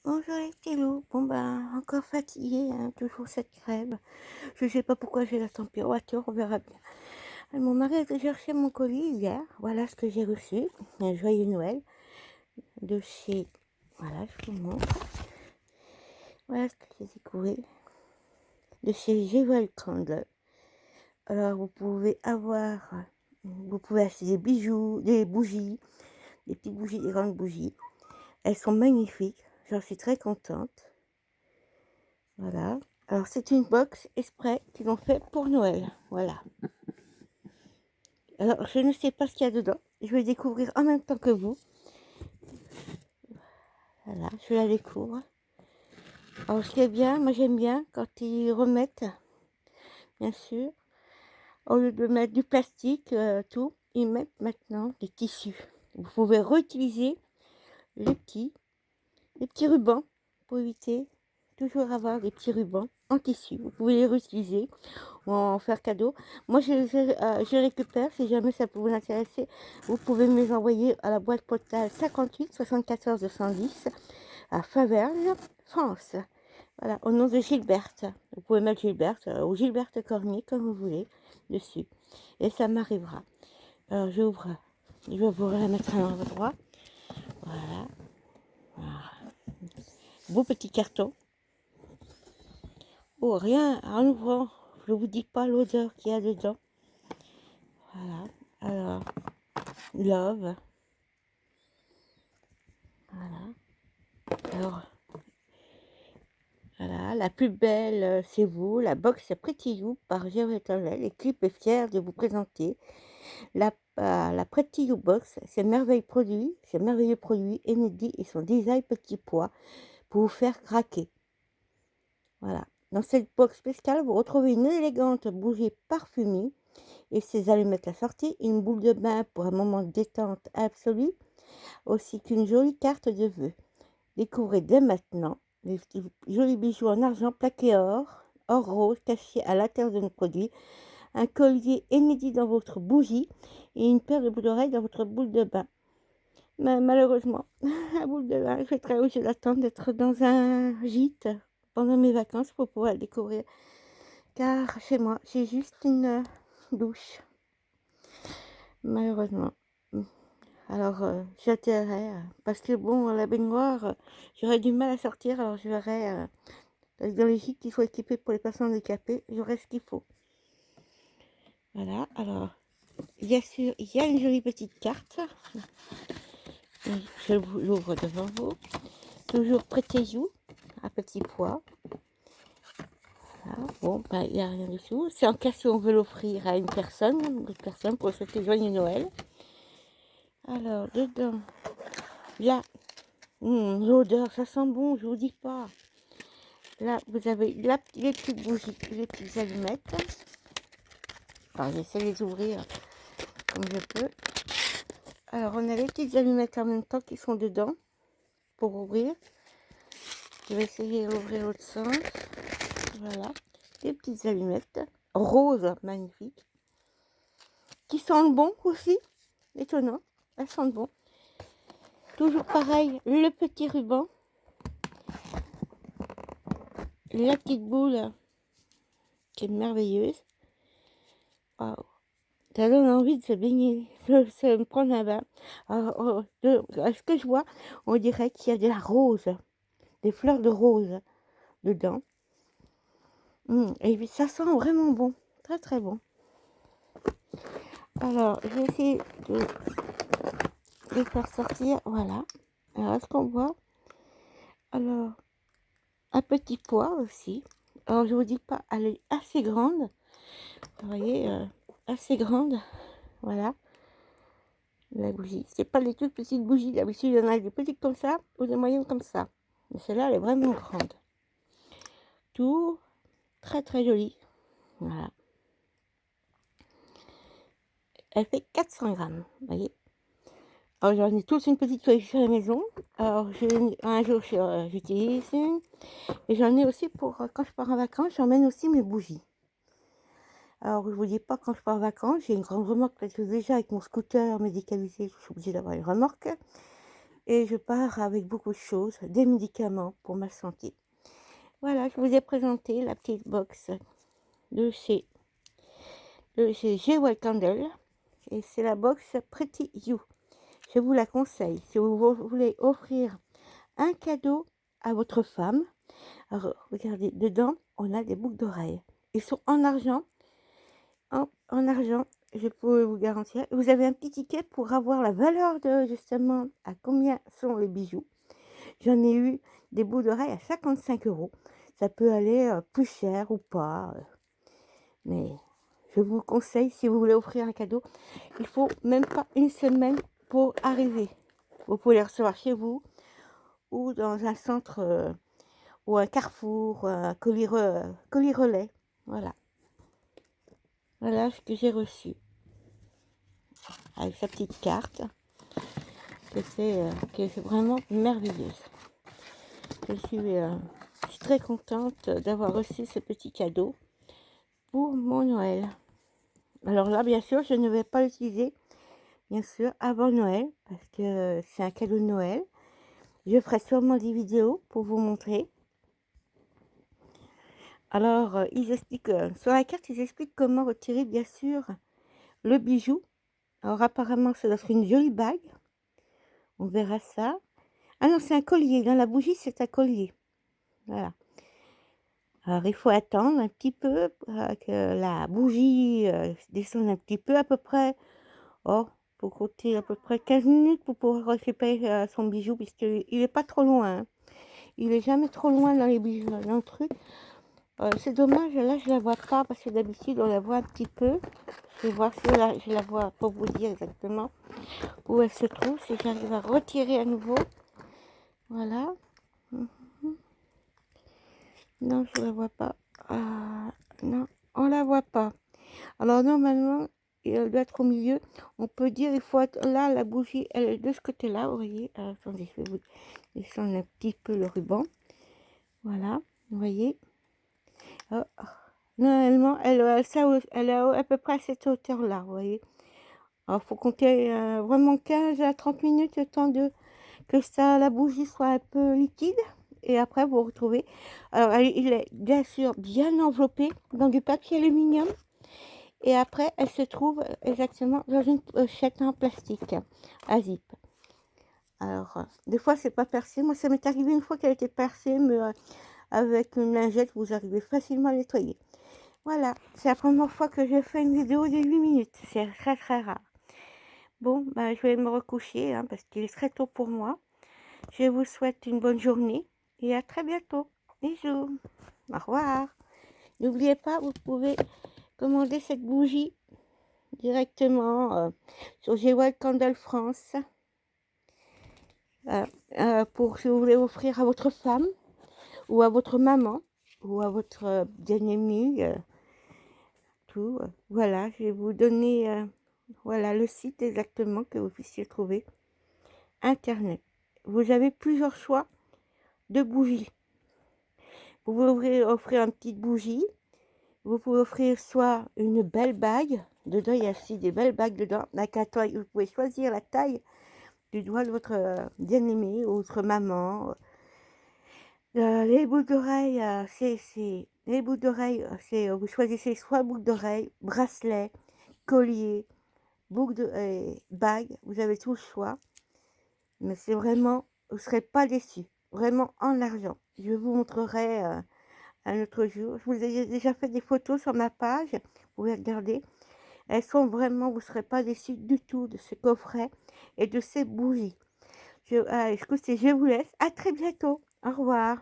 Bonjour les petits loups. Bon ben, encore fatiguée, hein, toujours cette crève. Je sais pas pourquoi j'ai la température, on verra bien. Mon mari a été chercher mon colis hier. Voilà ce que j'ai reçu. Un joyeux Noël de chez... Voilà, je vous montre. Voilà ce que j'ai découvert. De chez Jewel Candle. Alors vous pouvez acheter des bijoux, des bougies, des petites bougies, des grandes bougies. Elles sont magnifiques. J'en suis très contente. Voilà. Alors, c'est une box exprès qu'ils ont fait pour Noël. Voilà. Alors, je ne sais pas ce qu'il y a dedans. Je vais découvrir en même temps que vous. Voilà, je la découvre. Alors, ce qui est bien, moi j'aime bien quand ils remettent, bien sûr, au lieu de mettre du plastique, tout, ils mettent maintenant des tissus. Vous pouvez réutiliser les petits rubans pour éviter toujours avoir des petits rubans en tissu. Vous pouvez les réutiliser ou en faire cadeau. Moi, je récupère, si jamais ça peut vous intéresser, vous pouvez me les envoyer à la boîte postale 58 74 210 à Faverges, France. Voilà, au nom de Gilberte. Vous pouvez mettre Gilberte ou Gilberte Cormier, comme vous voulez, dessus. Et ça m'arrivera. Alors, j'ouvre. Je vais vous la mettre à l'endroit. Voilà. Voilà. Beau petit carton. Oh, rien, en ouvrant, je ne vous dis pas l'odeur qu'il y a dedans. Voilà. Alors, love. Voilà. Alors, voilà. La plus belle, c'est vous. La box Pretty You par Géotonnel. L'équipe est fière de vous présenter la Pretty You Box. Ces merveilleux produits inédits et son design petit pois pour vous faire craquer. Voilà. Dans cette box spéciale, vous retrouvez une élégante bougie parfumée et ses allumettes assorties, une boule de bain pour un moment de détente absolue, ainsi qu'une jolie carte de vœux. Découvrez dès maintenant les jolis bijoux en argent plaqué or rose cachés à l'intérieur de nos produits, un collier inédit dans votre bougie et une paire de boucles d'oreilles dans votre boule de bain. Mais malheureusement, la boule de bain, je vais très obligée d'attendre d'être dans un gîte pendant mes vacances pour pouvoir la découvrir. Car chez moi, j'ai juste une douche, malheureusement. Alors, j'atterrais, parce que bon, la baignoire, j'aurais du mal à sortir, alors je verrai, dans les gîtes qui sont équipés pour les personnes handicapées, j'aurai ce qu'il faut. Voilà, alors, bien sûr, il y a une jolie petite carte. Je l'ouvre devant vous. Toujours prêtez-vous, à petit pois. Voilà, bon, ben, il n'y a rien dessous. C'est en cas si on veut l'offrir à une personne pour souhaiter joyeux Noël. Alors, dedans, là, l'odeur, ça sent bon, je vous dis pas. Là, vous avez les petites bougies, les petites allumettes. Alors, j'essaie de les ouvrir comme je peux. Alors, on a les petites allumettes en même temps qui sont dedans pour ouvrir. Je vais essayer d'ouvrir l'autre sens. Voilà. Les petites allumettes roses, magnifiques. Qui sentent bon aussi. Étonnant. Elles sentent bon. Toujours pareil, le petit ruban. La petite boule qui est merveilleuse. Waouh. Ça donne envie de se baigner, de se prendre un bain. À ce que je vois, on dirait qu'il y a de la rose, des fleurs de rose dedans. Et puis ça sent vraiment bon, très très bon. Alors, je vais essayer de les faire sortir, voilà. Alors, est-ce qu'on voit? Alors, un petit pois aussi. Alors, je vous dis pas, elle est assez grande. Vous voyez, assez grande, voilà. La bougie. C'est pas les toutes petites bougies. D'habitude, il y en a des petites comme ça ou des moyennes comme ça. Mais celle-là, elle est vraiment grande. Tout très très joli. Voilà. Elle fait 400 grammes. Vous voyez. Alors, j'en ai tous une petite collection à la maison. Alors, un jour, j'utilise une. Et j'en ai aussi pour quand je pars en vacances, j'emmène aussi mes bougies. Alors, je vous dis pas quand je pars en vacances, j'ai une grande remorque parce que déjà avec mon scooter médicalisé, je suis obligée d'avoir une remorque. et je pars avec beaucoup de choses, des médicaments pour ma santé. Voilà, je vous ai présenté la petite box de chez Jewel Candle et c'est la box Pretty You. Je vous la conseille si vous voulez offrir un cadeau à votre femme. Alors regardez, dedans, on a des boucles d'oreilles. Ils sont en argent, en argent, je peux vous garantir. Vous avez un petit ticket pour avoir la valeur de justement à combien sont les bijoux. J'en ai eu des boucles d'oreilles à 55 €. Ça peut aller, plus cher ou pas, mais je vous conseille si vous voulez offrir un cadeau, il faut même pas une semaine pour arriver. Vous pouvez les recevoir chez vous ou dans un centre, ou un carrefour, un colis relais. Voilà. Voilà ce que j'ai reçu avec sa petite carte qui est vraiment merveilleuse. Je suis très contente d'avoir reçu ce petit cadeau pour mon Noël. Alors là, bien sûr, je ne vais pas l'utiliser, bien sûr, avant Noël, parce que c'est un cadeau de Noël. Je ferai sûrement des vidéos pour vous montrer. Alors, ils expliquent, sur la carte, ils expliquent comment retirer, bien sûr, le bijou. Alors apparemment, ça doit être une jolie bague. On verra ça. Ah non, c'est un collier. Dans la bougie, c'est un collier. Voilà. Alors, il faut attendre un petit peu que la bougie descende un petit peu, à peu près. Oh, faut compter à peu près 15 minutes pour pouvoir récupérer son bijou, puisqu'il n'est pas trop loin. Hein. Il est jamais trop loin dans les bijoux, dans le truc. C'est dommage, là, je la vois pas, parce que d'habitude, on la voit un petit peu. Je vais voir si je la vois pour vous dire exactement où elle se trouve, si j'arrive à retirer à nouveau. Voilà. Non, je la vois pas. Ah, non, on la voit pas. Alors normalement, elle doit être au milieu. On peut dire, il faut être là, la bougie, elle est de ce côté-là, vous voyez. Attendez, je vais vous descendre un petit peu le ruban. Voilà, vous voyez. Oh, normalement, elle est à peu près à cette hauteur-là, vous voyez. Alors, il faut compter vraiment 15 à 30 minutes, le temps que la bougie soit un peu liquide. Et après, vous retrouvez. Alors, il est bien sûr bien enveloppé dans du papier aluminium. Et après, elle se trouve exactement dans une pochette en plastique à zip. Alors, des fois, c'est pas percé. Moi, ça m'est arrivé une fois qu'elle était percée, mais avec une lingette, vous arrivez facilement à nettoyer. Voilà, c'est la première fois que je fais une vidéo de 8 minutes. C'est très, très rare. Bon, bah, je vais me recoucher hein, parce qu'il est très tôt pour moi. Je vous souhaite une bonne journée et à très bientôt. Bisous. Au revoir. N'oubliez pas, vous pouvez commander cette bougie directement sur Jewel Candle France pour si vous voulez offrir à votre femme ou à votre maman ou à votre bien-aimé. Tout. Voilà, je vais vous donner voilà, le site exactement que vous puissiez trouver. Internet. Vous avez plusieurs choix de bougies. Vous pouvez offrir une petite bougie. Vous pouvez offrir soit une belle bague. Dedans, il y a aussi des belles bagues dedans. Vous pouvez choisir la taille du doigt de votre bien-aimé ou votre maman. Les boucles d'oreilles, les boucles d'oreilles, vous choisissez soit boucles d'oreilles, bracelets, collier, boucles de bagues. Vous avez tout le choix. Mais c'est vraiment, vous ne serez pas déçus. Vraiment en argent. Je vous montrerai un autre jour. Je vous ai déjà fait des photos sur ma page. Vous pouvez regarder. Elles sont vraiment, vous ne serez pas déçus du tout de ce coffret et de ces bougies. Écoutez, je vous laisse. À très bientôt. Au revoir.